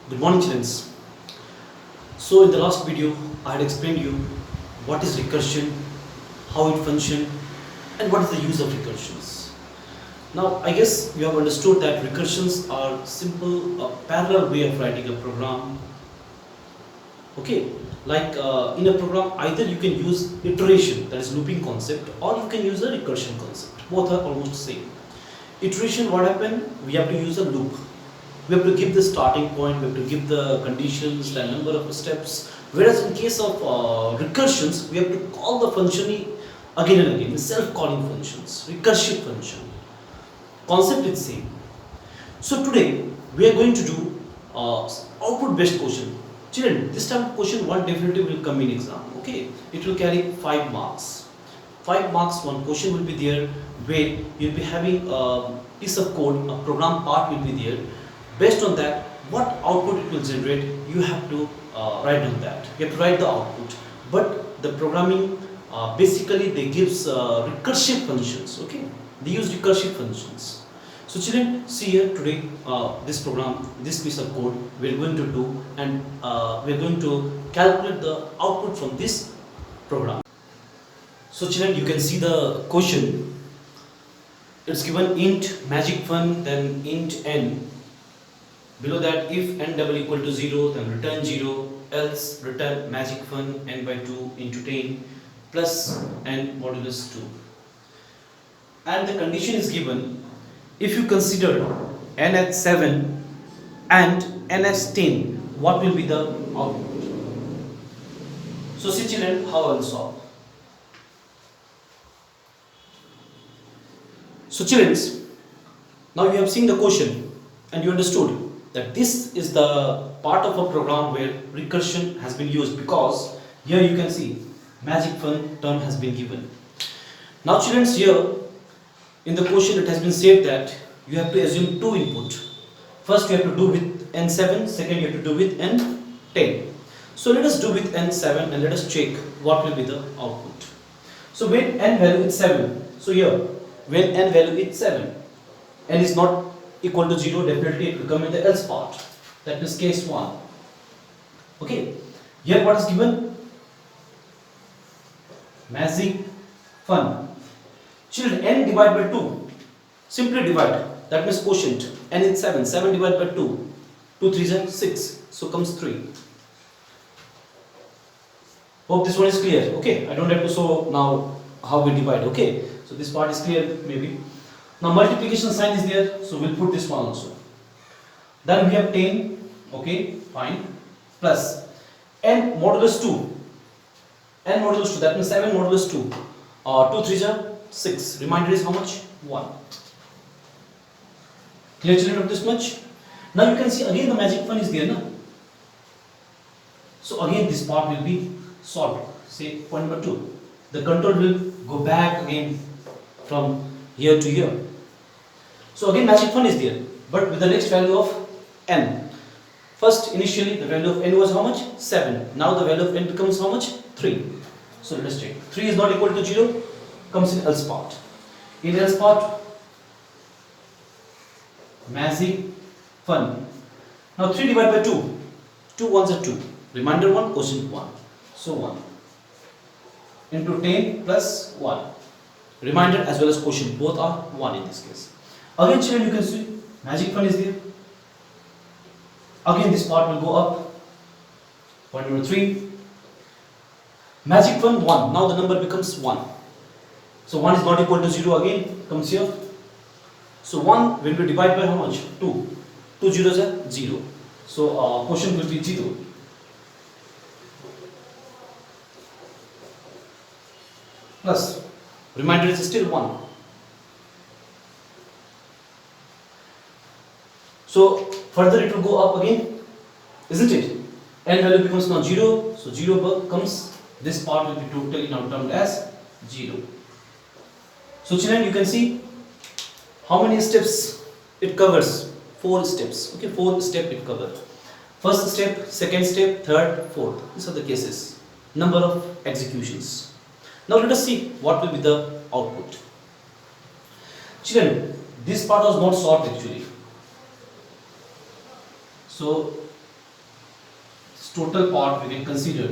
Good morning, children. So in the last video, I had explained you what is recursion, how it functions, and what is the use of recursions. Now, I guess you have understood that recursions are simple, a parallel way of writing a program. Okay, like in a program, either you can use iteration, that is looping concept, or you can use a recursion concept. Both are almost same. Iteration, what happened? We have to use a loop. We have to give the starting point, we have to give the conditions, the number of steps. Whereas in case of recursions, we have to call the function again and again, self-calling functions, recursive function. Concept is same. So today we are going to do output-based question. Children, this type of question one definitely will come in exam. Okay, it will carry 5 marks. 5 marks, one question will be there where you'll be having a piece of code, a program part will be there. Based on that, what output it will generate, you have to write down that. You have to write the output. But the programming, basically they gives recursive functions. Okay, they use recursive functions. So children, see here today this program, this piece of code we're going to do, and we're going to calculate the output from this program. So children, you can see the question. It's given int magic fun, then int n. Below that, if n double equal to 0, then return 0, else return magic fun n by 2 into 10 plus n modulus 2. And the condition is given, if you consider n as 7 and n as 10, what will be the output? So see children, how I will solve. So children, now you have seen the question and you understood that this is the part of a program where recursion has been used, because here you can see magic fun term has been given. Now children, here in the question it has been said that you have to assume two input. First you have to do with n7, second you have to do with n10. So let us do with n7 and let us check what will be the output. So when n value is 7, so here when n value is 7, n is not equal to 0, definitely it will come in the else part. That is case 1. Okay. Here what is given? Magic fun. Children, n divided by 2. Simply divide. That means quotient. N is 7. 7 divided by 2. 2 3 is 6. So comes 3. Hope this one is clear. Okay. I don't have to show now how we divide. Okay. So this part is clear maybe. Now multiplication sign is there, so we'll put this one also. Then we have 10, okay, fine, plus n modulus 2. N modulus 2, that means 7 modulus 2. 2 3 are 6. Remainder is how much? 1. Clear children of this much? Now you can see again the magic fun is there, no? So again this part will be solved. Say point number 2. The control will go back again from here to here. So again magic fun is there, but with the next value of n. First initially the value of n was how much? 7. Now the value of n becomes how much? 3. So let us check. 3 is not equal to 0, comes in else part. In else part, magic fun. Now 3 divided by 2. 2 ones are 2. Remainder 1, quotient 1. So 1. Into 10 plus 1. Remainder as well as quotient both are 1 in this case. Again children, you can see magic fun is there. Again this part will go up. Point number 3. Magic fun 1. Now the number becomes 1. So 1 is not equal to 0, again comes here. So 1 will be divided by how much? 2. 2 zeros are 0. So quotient will be 0. Plus remainder is still 1. So further it will go up again, isn't it? N value becomes now 0, so 0 comes, this part will be totally now termed as 0. So children, you can see how many steps it covers? 4 steps. Okay, 4 steps it covers. First step, second step, third, fourth. These are the cases. Number of executions. Now let us see what will be the output. Children, this part was not solved actually. So total part we can consider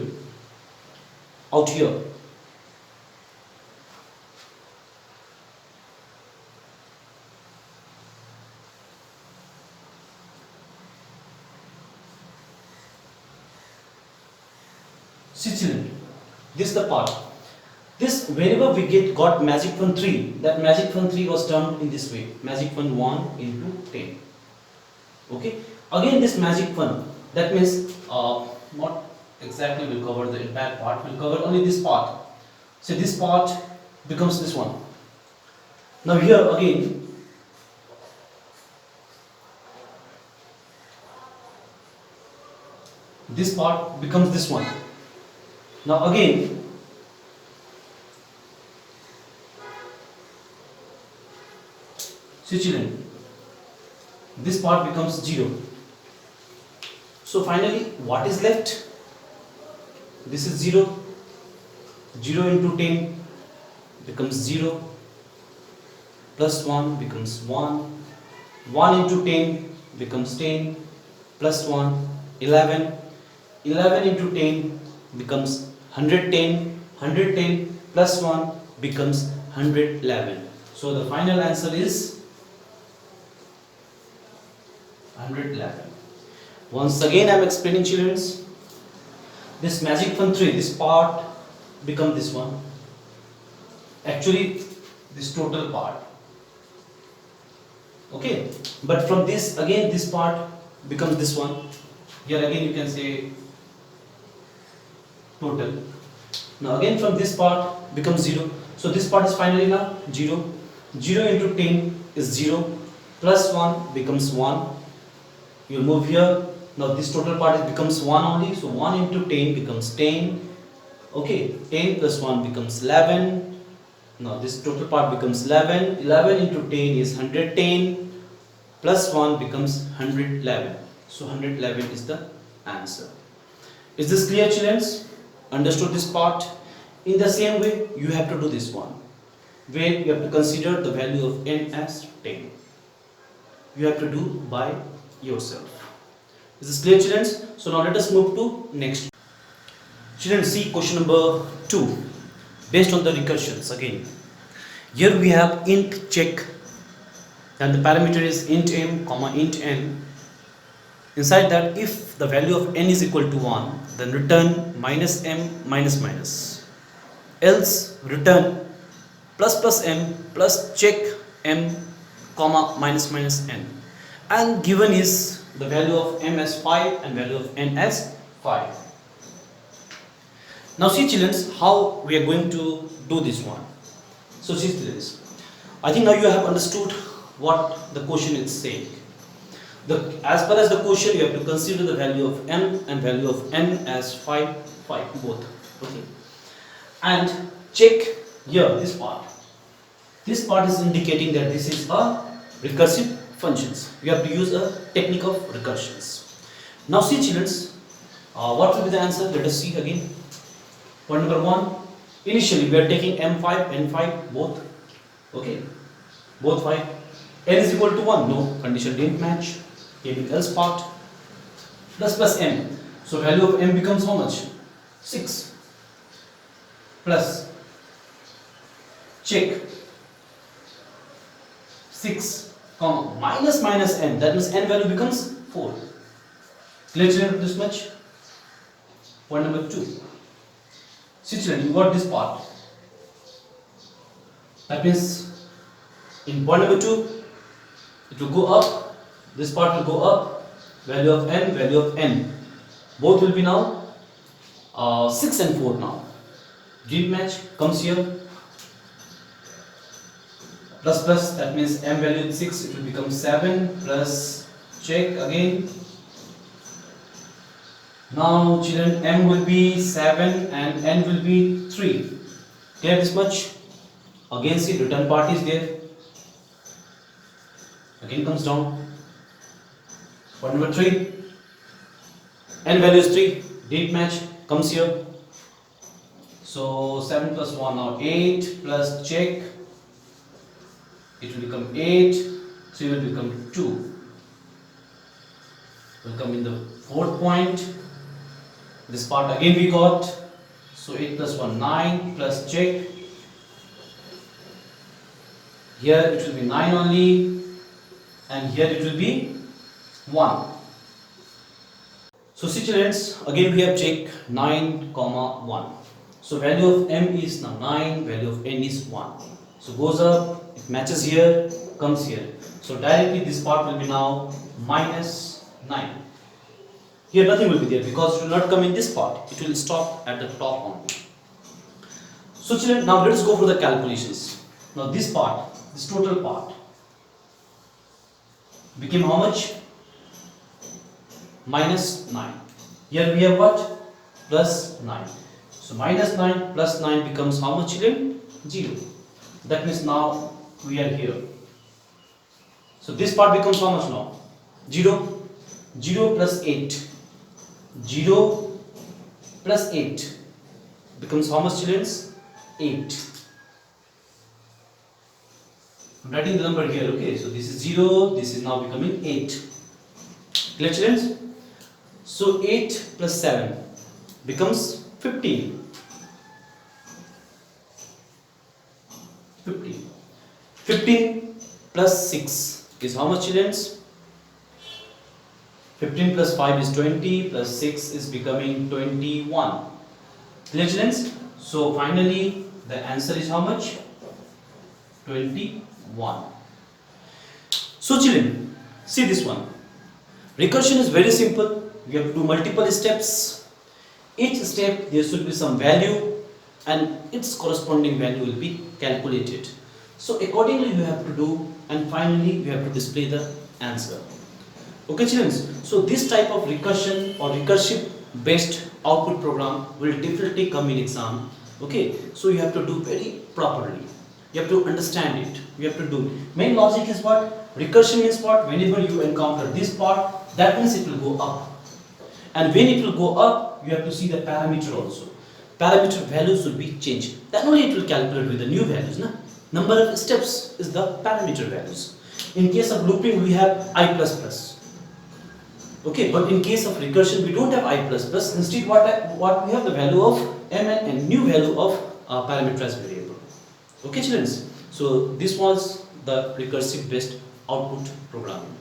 out here. See children, this is the part. This whenever we got magic fund 3, that magic fund 3 was termed in this way, magic fund 1 into 10. Okay. Again this magic fund, that means not exactly will cover the entire part, will cover only this part. So this part becomes this one. Now here again, this part becomes this one. Now again, see children, this part becomes 0. So finally what is left? This is 0. 0 into 10 becomes 0. Plus 1 becomes 1. 1 into 10 becomes 10. Plus 1, 11. 11 into 10 becomes 110. 110 plus 1 becomes 111. So the final answer is 111. Once again I am explaining children. This magic fund 3, this part become this one. Actually this total part. Okay. But from this again this part becomes this one. Here again you can say total. Now again from this part becomes 0. So this part is finally now 0. 0 into 10 is 0. Plus 1 becomes 1. You move here. Now this total part becomes 1 only. So 1 into 10 becomes 10. Okay. 10 plus 1 becomes 11. Now this total part becomes 11. 11 into 10 is 110. Plus 1 becomes 111. So 111 is the answer. Is this clear children? Understood this part? In the same way you have to do this one, where you have to consider the value of n as 10. You have to do by yourself. Is this clear children? So now let us move to next. Children, see question number 2 based on the recursions again. Here we have int check and the parameter is int m comma int n. Inside that, if the value of n is equal to 1, then return minus m minus minus. Else return plus plus m plus check m comma minus minus n. And given is the value of m as 5 and value of n as 5. Now see children how we are going to do this one. So see children, I think now you have understood what the question is saying. As per as the question, you have to consider the value of m and value of n as 5 both. Okay. And check here this part. This part is indicating that this is a recursive functions. You have to use a technique of recursions. Now see children, what will be the answer? Let us see again. Point number 1. Initially we are taking m5, n5 both. Okay. Both 5. N is equal to 1. No, condition didn't match. Giving else part. Plus m. So value of m becomes how much? 6. Plus check 6 comma minus minus n. That means n value becomes 4. Clear children this much? Point number 2. See children, you got this part. That means in point number 2 it will go up. This part will go up. Value of m, value of n. Both will be now 6 and 4 now. Didn't match. Comes here. Plus that means m value is 6. It will become 7 plus check again. Now children, m will be 7 and n will be 3. Clear this much? Again see return part is there. Again comes down. Point number 3. N value is 3. Didn't match. Comes here. So 7 plus 1 now 8 plus check. It will become 8. 3 will become 2. Will come in the 4th point. This part again we got, so 8 plus 1 9 plus check. Here it will be 9 only, and here it will be 1. So see children, again we have check 9 comma 1. So value of m is now 9, value of n is 1. So goes up, it matches here, comes here. So directly this part will be now minus 9. Here nothing will be there because it will not come in this part. It will stop at the top only. So children, now let us go for the calculations. Now this part, this total part became how much? Minus 9. Here we have what? Plus 9. So minus 9 plus 9 becomes how much children? 0. That means now we are here. So this part becomes how much now? 0. 0 plus 8. 0 plus 8 becomes how much children? 8. I'm writing the number here, okay? So this is 0, this is now becoming 8. Clear children? So 8 plus 7 becomes 15. 15. 15 plus 6 is how much children? 15 plus 5 is 20, plus 6 is becoming 21. Clear children? So finally the answer is how much? 21. So children, see this one. Recursion is very simple. We have to do multiple steps. Each step there should be some value and its corresponding value will be calculated. So accordingly you have to do, and finally you have to display the answer. Okay children, so this type of recursion or recursive based output program will definitely come in exam. Okay, so you have to do very properly. You have to understand it. You have to do. Main logic is what? Recursion means what? Whenever you encounter this part, that means it will go up. And when it will go up, you have to see the parameter also. Parameter values should be changed. Then only it will calculate with the new values. Na? Number of steps is the parameter values. In case of looping, we have I++. Okay, but in case of recursion, we don't have I++. Instead, what we have the value of m and n, new value of parameterized variable. Okay, children. So this was the recursive based output programming.